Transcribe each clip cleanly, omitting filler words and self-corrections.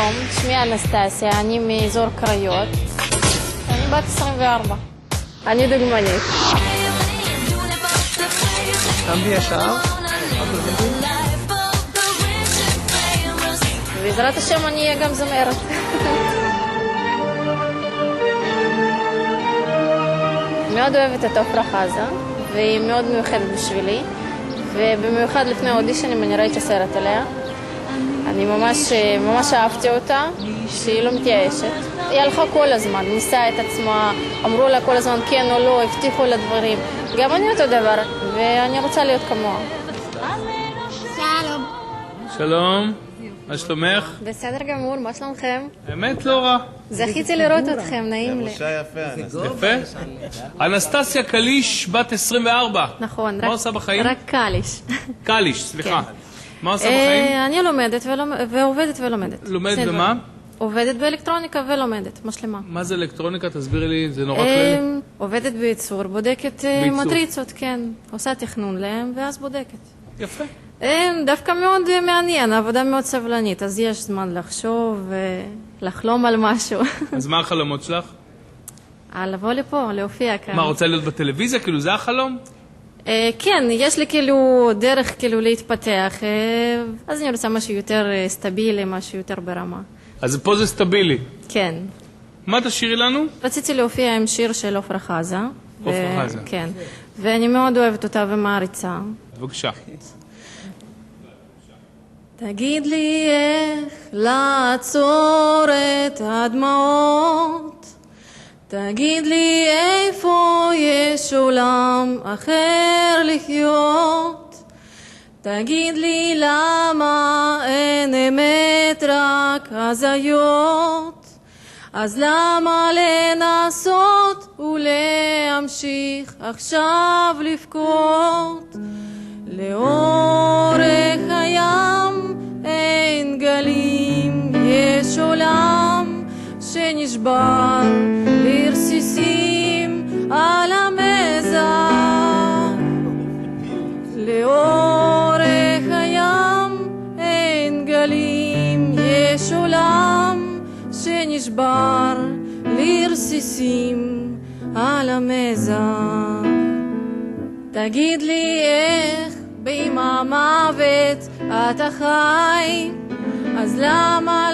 שלום, שמי אנסטסיה, אני מאזור קריות. אני בת 24. אני דוגמנית. למדי ישר? בעזרת השם אני אהיה גם זמרת. מאוד אוהבת את עפרה חזה, והיא מאוד מיוחדת בשבילי. ובמיוחד לפני האודישנים אני ראיתי סרט עליה. אני ממש אהבתי אותה, שהיא לא מתייאשת. היא הלכה כל הזמן, ניסה את עצמה, אמרו לה כל הזמן כן או לא, הבטיחו לה דברים. גם אני אותו דבר, ואני רוצה להיות כמוה. שלום. שלום, מה שלומך? בסדר גמור, מה שלומכם? האמת לא רע. זכיתי לראות אתכם, נעים לי. יפה. אנסטסיה קליש, בת 24. נכון, מה עושה בחיים? רק קליש. קליש, סליחה. מה עושה בחיים? אני לומדת ועובדת ולומדת. לומדת במה? עובדת באלקטרוניקה ולומדת, משלמה. מה זה אלקטרוניקה? תסבירי לי, זה נורא כללי. עובדת בייצור, בודקת מטריצות, כן. עושה תכנון להם ואז בודקת. יפה. דווקא מאוד מעניין, עבודה מאוד סבלנית, אז יש זמן לחשוב ולחלום על משהו. אז מה החלומות שלך? לבוא לפה, להופיע כאן. מה, רוצה להיות בטלוויזיה? כאילו זה החלום? כן, יש לי כאילו דרך כאילו להתפתח, אז אני רוצה משהו יותר סטבילי, משהו יותר ברמה. אז פה זה סטבילי. כן. מה תשאירי לנו? רציתי להופיע עם שיר של עפרה חזה. עפרה חזה. כן. ואני מאוד אוהבת אותה ומעריצה. בבקשה. תגיד לי איך לעצור את הדמעות, תגיד לי איפה יש עולם אחר לחיות, תגיד לי למה אין אמת רק הזיות, אז למה לנסות ולהמשיך עכשיו לבכות? לאורך הים אין גלים, יש עולם שנשבר לרסיסים על המזח. לאורך הים אין גלים, יש עולם שנשבר לרסיסים על המזח. תגיד לי איך עם המוות אתה חי, אז למה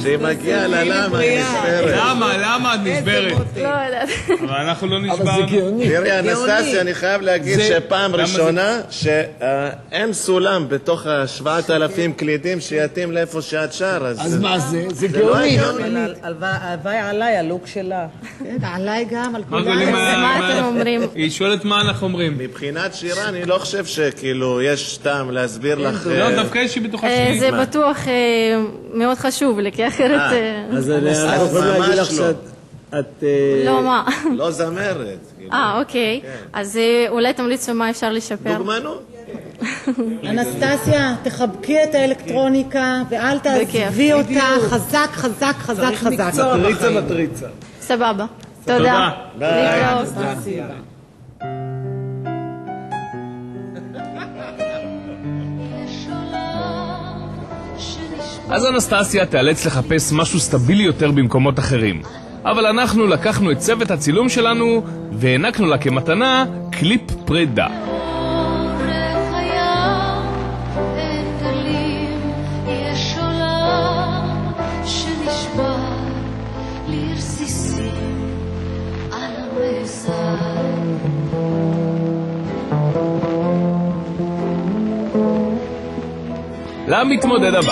שהיא מגיעה ללמה היא נשברת. למה את נשברת? לא יודעת. אבל אנחנו לא נשברנו. תראי, אנסטסיה, אני חייב להגיד שפעם ראשונה שאין סולם בתוך 7,000 קלידים שיתאים לאיפה שאת שר. אז מה זה? זה גאוני. הלוואי עליי, הלוק שלה. עליי גם, על כולם. מה אתם אומרים? היא שואלת מה אנחנו אומרים. מבחינת שירה אני לא חושב שכאילו יש טעם להסביר לך. לא, דווקא יש שהיא בטוחה שלי. זה בטוח מאוד חשוב לי, כי אחרת... אז אנחנו יכולים להגיד לך שאת... לא, מה? לא זמרת. אוקיי. אז אולי תמליצו מה אפשר לשפר. דוגמנות. אנסטסיה, תחבקי את האלקטרוניקה ואל תעזבי אותה. חזק, חזק, חזק, חזק. מטריצה. סבבה. תודה. להתראות. אז אנסטסיה תיאלץ לחפש משהו סטבילי יותר במקומות אחרים. אבל אנחנו לקחנו את צוות הצילום שלנו והענקנו לה כמתנה קליפ פרידה. למתמודד הבא.